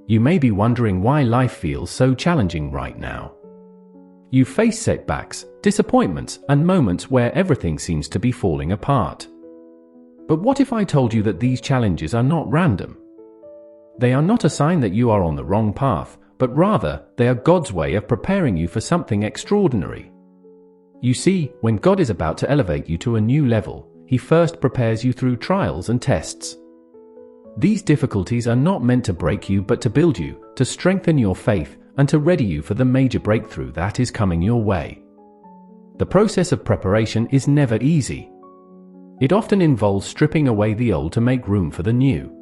You may be wondering why life feels so challenging right now. You face setbacks, disappointments, and moments where everything seems to be falling apart. But what if I told you that these challenges are not random? They are not a sign that you are on the wrong path, but rather, they are God's way of preparing you for something extraordinary. You see, when God is about to elevate you to a new level, He first prepares you through trials and tests. These difficulties are not meant to break you but to build you, to strengthen your faith, and to ready you for the major breakthrough that is coming your way. The process of preparation is never easy. It often involves stripping away the old to make room for the new.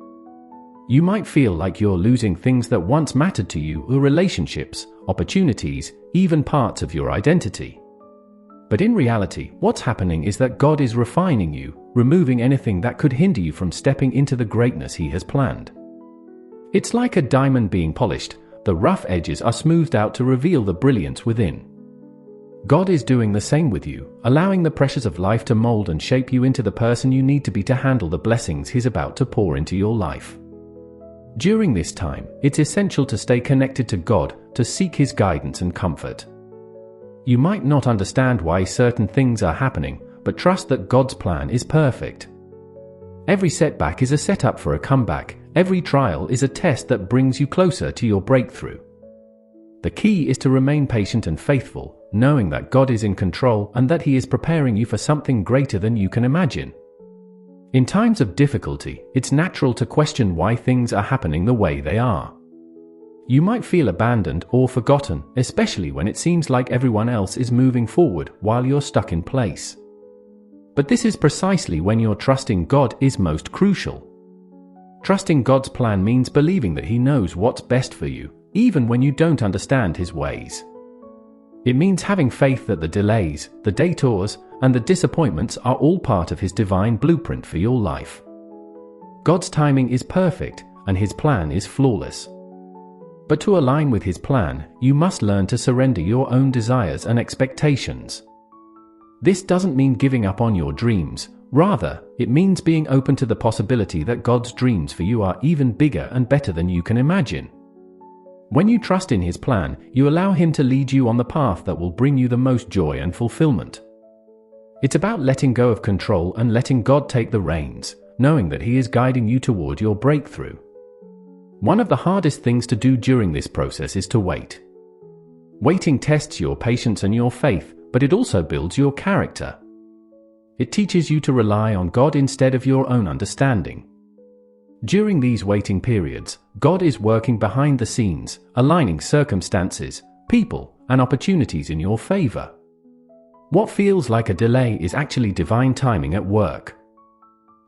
You might feel like you're losing things that once mattered to you, or relationships, opportunities, even parts of your identity. But in reality, what's happening is that God is refining you, removing anything that could hinder you from stepping into the greatness He has planned. It's like a diamond being polished. The rough edges are smoothed out to reveal the brilliance within. God is doing the same with you, allowing the pressures of life to mold and shape you into the person you need to be to handle the blessings He's about to pour into your life. During this time, it's essential to stay connected to God, to seek His guidance and comfort. You might not understand why certain things are happening, but trust that God's plan is perfect. Every setback is a setup for a comeback. Every trial is a test that brings you closer to your breakthrough. The key is to remain patient and faithful, knowing that God is in control and that He is preparing you for something greater than you can imagine. In times of difficulty, it's natural to question why things are happening the way they are. You might feel abandoned or forgotten, especially when it seems like everyone else is moving forward while you're stuck in place. But this is precisely when your trust in God is most crucial. Trusting God's plan means believing that He knows what's best for you, even when you don't understand His ways. It means having faith that the delays, the detours, and the disappointments are all part of His divine blueprint for your life. God's timing is perfect, and His plan is flawless. But to align with His plan, you must learn to surrender your own desires and expectations. This doesn't mean giving up on your dreams. Rather, it means being open to the possibility that God's dreams for you are even bigger and better than you can imagine. When you trust in His plan, you allow Him to lead you on the path that will bring you the most joy and fulfillment. It's about letting go of control and letting God take the reins, knowing that He is guiding you toward your breakthrough. One of the hardest things to do during this process is to wait. Waiting tests your patience and your faith, but it also builds your character. It teaches you to rely on God instead of your own understanding. During these waiting periods, God is working behind the scenes, aligning circumstances, people, and opportunities in your favor. What feels like a delay is actually divine timing at work.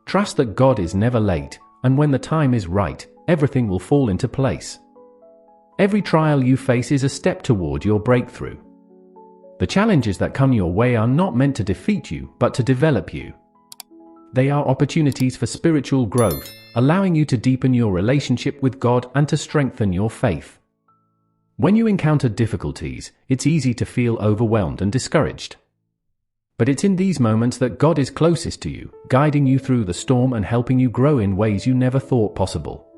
Trust that God is never late, and when the time is right, everything will fall into place. Every trial you face is a step toward your breakthrough. The challenges that come your way are not meant to defeat you, but to develop you. They are opportunities for spiritual growth, allowing you to deepen your relationship with God and to strengthen your faith. When you encounter difficulties, it's easy to feel overwhelmed and discouraged. But it's in these moments that God is closest to you, guiding you through the storm and helping you grow in ways you never thought possible.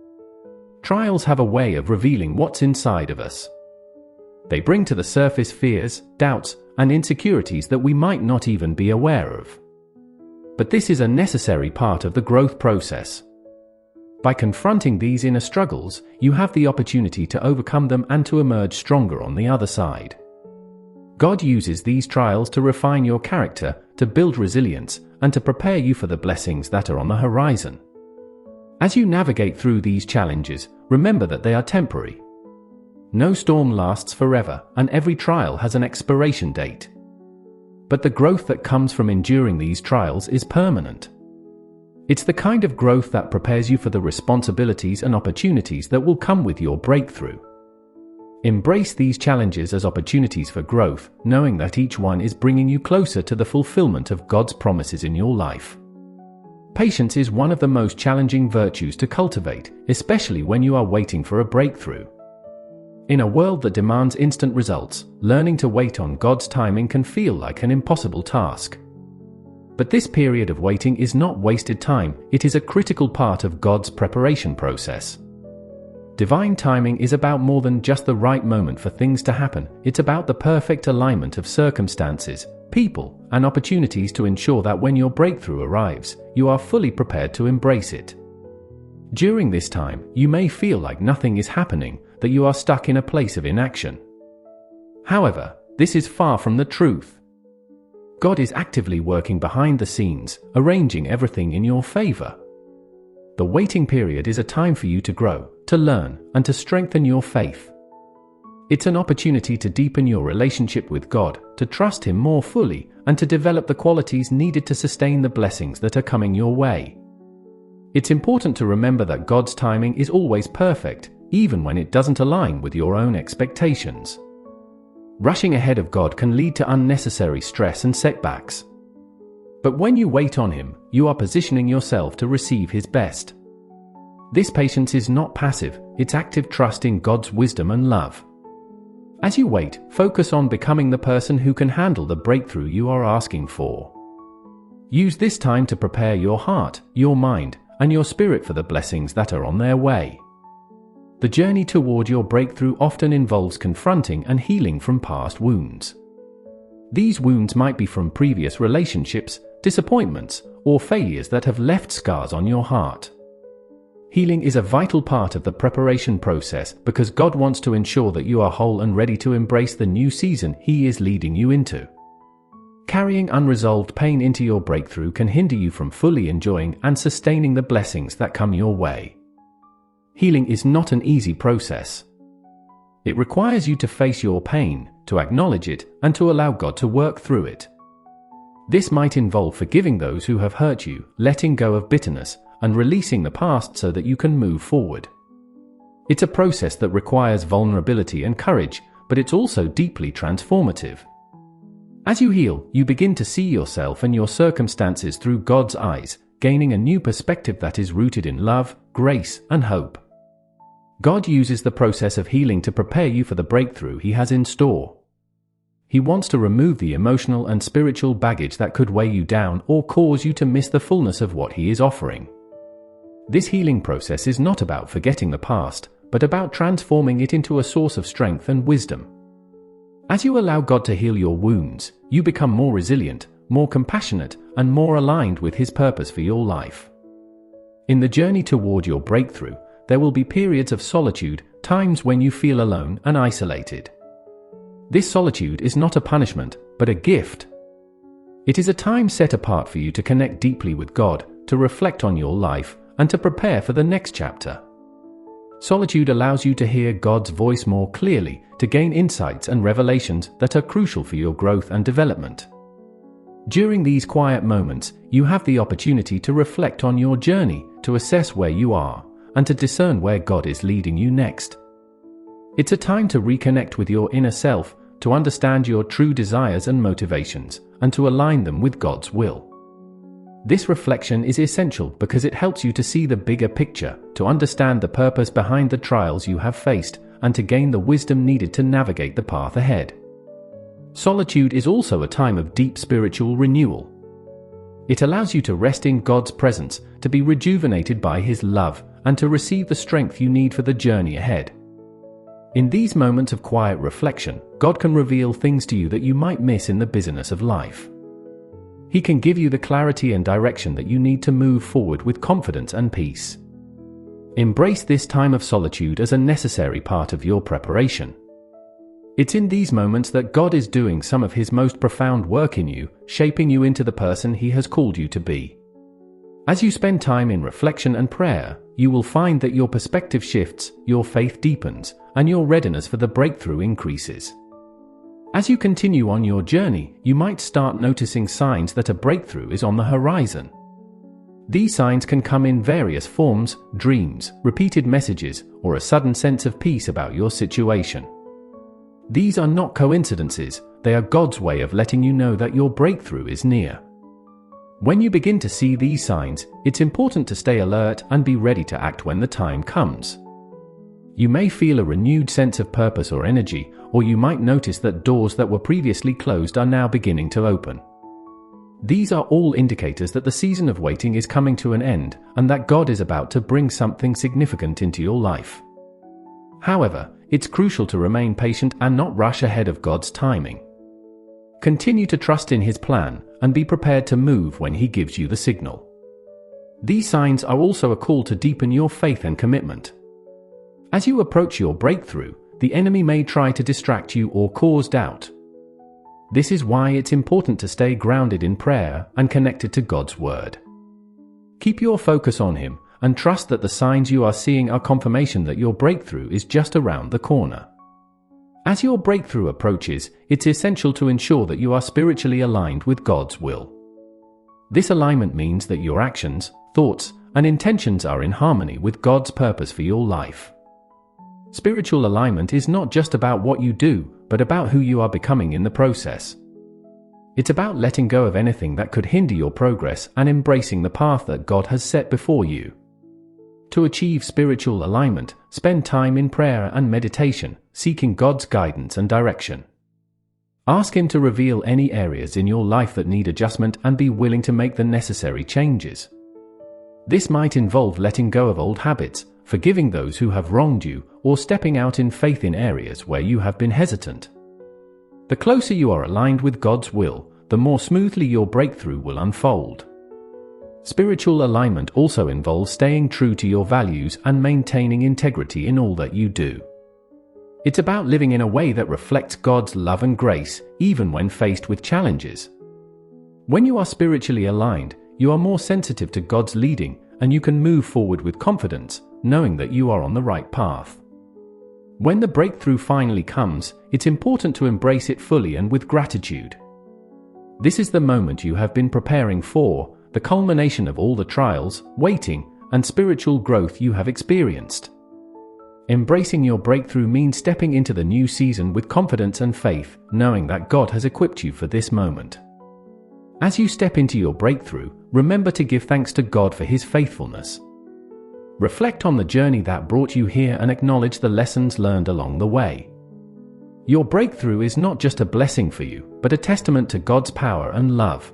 Trials have a way of revealing what's inside of us. They bring to the surface fears, doubts, and insecurities that we might not even be aware of. But this is a necessary part of the growth process. By confronting these inner struggles, you have the opportunity to overcome them and to emerge stronger on the other side. God uses these trials to refine your character, to build resilience, and to prepare you for the blessings that are on the horizon. As you navigate through these challenges, remember that they are temporary. No storm lasts forever, and every trial has an expiration date. But the growth that comes from enduring these trials is permanent. It's the kind of growth that prepares you for the responsibilities and opportunities that will come with your breakthrough. Embrace these challenges as opportunities for growth, knowing that each one is bringing you closer to the fulfillment of God's promises in your life. Patience is one of the most challenging virtues to cultivate, especially when you are waiting for a breakthrough. In a world that demands instant results, learning to wait on God's timing can feel like an impossible task. But this period of waiting is not wasted time, it is a critical part of God's preparation process. Divine timing is about more than just the right moment for things to happen. It's about the perfect alignment of circumstances, people, and opportunities to ensure that when your breakthrough arrives, you are fully prepared to embrace it. During this time, you may feel like nothing is happening, that you are stuck in a place of inaction. However, this is far from the truth. God is actively working behind the scenes, arranging everything in your favor. The waiting period is a time for you to grow, to learn, and to strengthen your faith. It's an opportunity to deepen your relationship with God, to trust Him more fully, and to develop the qualities needed to sustain the blessings that are coming your way. It's important to remember that God's timing is always perfect, even when it doesn't align with your own expectations. Rushing ahead of God can lead to unnecessary stress and setbacks. But when you wait on Him, you are positioning yourself to receive His best. This patience is not passive, it's active trust in God's wisdom and love. As you wait, focus on becoming the person who can handle the breakthrough you are asking for. Use this time to prepare your heart, your mind, and your spirit for the blessings that are on their way. The journey toward your breakthrough often involves confronting and healing from past wounds. These wounds might be from previous relationships, disappointments, or failures that have left scars on your heart. Healing is a vital part of the preparation process because God wants to ensure that you are whole and ready to embrace the new season He is leading you into. Carrying unresolved pain into your breakthrough can hinder you from fully enjoying and sustaining the blessings that come your way. Healing is not an easy process. It requires you to face your pain, to acknowledge it, and to allow God to work through it. This might involve forgiving those who have hurt you, letting go of bitterness, and releasing the past so that you can move forward. It's a process that requires vulnerability and courage, but it's also deeply transformative. As you heal, you begin to see yourself and your circumstances through God's eyes, gaining a new perspective that is rooted in love, grace, and hope. God uses the process of healing to prepare you for the breakthrough He has in store. He wants to remove the emotional and spiritual baggage that could weigh you down or cause you to miss the fullness of what He is offering. This healing process is not about forgetting the past, but about transforming it into a source of strength and wisdom. As you allow God to heal your wounds, you become more resilient, more compassionate, and more aligned with His purpose for your life. In the journey toward your breakthrough, there will be periods of solitude, times when you feel alone and isolated. This solitude is not a punishment, but a gift. It is a time set apart for you to connect deeply with God, to reflect on your life, and to prepare for the next chapter. Solitude allows you to hear God's voice more clearly, to gain insights and revelations that are crucial for your growth and development. During these quiet moments, you have the opportunity to reflect on your journey, to assess where you are, and to discern where God is leading you next. It's a time to reconnect with your inner self, to understand your true desires and motivations, and to align them with God's will. This reflection is essential because it helps you to see the bigger picture, to understand the purpose behind the trials you have faced, and to gain the wisdom needed to navigate the path ahead. Solitude is also a time of deep spiritual renewal. It allows you to rest in God's presence, to be rejuvenated by His love, and to receive the strength you need for the journey ahead. In these moments of quiet reflection, God can reveal things to you that you might miss in the busyness of life. He can give you the clarity and direction that you need to move forward with confidence and peace. Embrace this time of solitude as a necessary part of your preparation. It's in these moments that God is doing some of His most profound work in you, shaping you into the person He has called you to be. As you spend time in reflection and prayer, you will find that your perspective shifts, your faith deepens, and your readiness for the breakthrough increases. As you continue on your journey, you might start noticing signs that a breakthrough is on the horizon. These signs can come in various forms: dreams, repeated messages, or a sudden sense of peace about your situation. These are not coincidences, they are God's way of letting you know that your breakthrough is near. When you begin to see these signs, it's important to stay alert and be ready to act when the time comes. You may feel a renewed sense of purpose or energy, or you might notice that doors that were previously closed are now beginning to open. These are all indicators that the season of waiting is coming to an end, and that God is about to bring something significant into your life. However, it's crucial to remain patient and not rush ahead of God's timing. Continue to trust in His plan and be prepared to move when He gives you the signal. These signs are also a call to deepen your faith and commitment. As you approach your breakthrough, the enemy may try to distract you or cause doubt. This is why it's important to stay grounded in prayer and connected to God's Word. Keep your focus on Him and trust that the signs you are seeing are confirmation that your breakthrough is just around the corner. As your breakthrough approaches, it's essential to ensure that you are spiritually aligned with God's will. This alignment means that your actions, thoughts, and intentions are in harmony with God's purpose for your life. Spiritual alignment is not just about what you do, but about who you are becoming in the process. It's about letting go of anything that could hinder your progress and embracing the path that God has set before you. To achieve spiritual alignment, spend time in prayer and meditation, seeking God's guidance and direction. Ask Him to reveal any areas in your life that need adjustment and be willing to make the necessary changes. This might involve letting go of old habits, forgiving those who have wronged you, or stepping out in faith in areas where you have been hesitant. The closer you are aligned with God's will, the more smoothly your breakthrough will unfold. Spiritual alignment also involves staying true to your values and maintaining integrity in all that you do. It's about living in a way that reflects God's love and grace, even when faced with challenges. When you are spiritually aligned, you are more sensitive to God's leading, and you can move forward with confidence, knowing that you are on the right path. When the breakthrough finally comes, it's important to embrace it fully and with gratitude. This is the moment you have been preparing for, the culmination of all the trials, waiting, and spiritual growth you have experienced. Embracing your breakthrough means stepping into the new season with confidence and faith, knowing that God has equipped you for this moment. As you step into your breakthrough, remember to give thanks to God for His faithfulness. Reflect on the journey that brought you here and acknowledge the lessons learned along the way. Your breakthrough is not just a blessing for you, but a testament to God's power and love.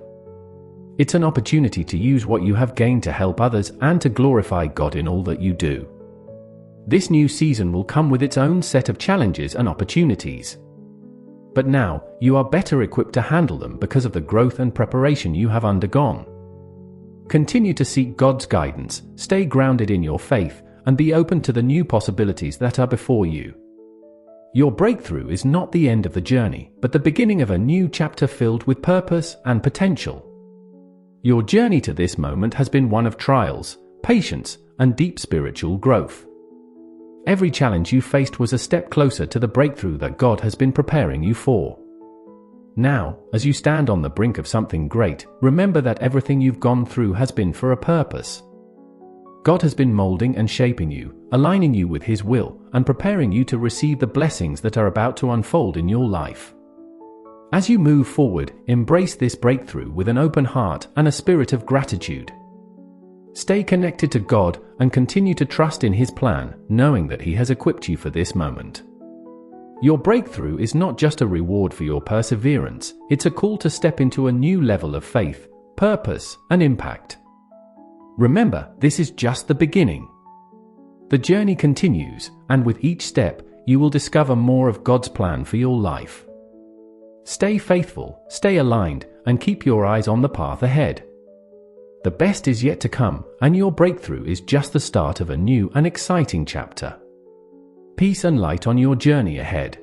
It's an opportunity to use what you have gained to help others and to glorify God in all that you do. This new season will come with its own set of challenges and opportunities. But now, you are better equipped to handle them because of the growth and preparation you have undergone. Continue to seek God's guidance, stay grounded in your faith, and be open to the new possibilities that are before you. Your breakthrough is not the end of the journey, but the beginning of a new chapter filled with purpose and potential. Your journey to this moment has been one of trials, patience, and deep spiritual growth. Every challenge you faced was a step closer to the breakthrough that God has been preparing you for. Now, as you stand on the brink of something great, remember that everything you've gone through has been for a purpose. God has been molding and shaping you, aligning you with His will, and preparing you to receive the blessings that are about to unfold in your life. As you move forward, embrace this breakthrough with an open heart and a spirit of gratitude. Stay connected to God and continue to trust in His plan, knowing that He has equipped you for this moment. Your breakthrough is not just a reward for your perseverance, it's a call to step into a new level of faith, purpose, and impact. Remember, this is just the beginning. The journey continues, and with each step, you will discover more of God's plan for your life. Stay faithful, stay aligned, and keep your eyes on the path ahead. The best is yet to come, and your breakthrough is just the start of a new and exciting chapter. Peace and light on your journey ahead.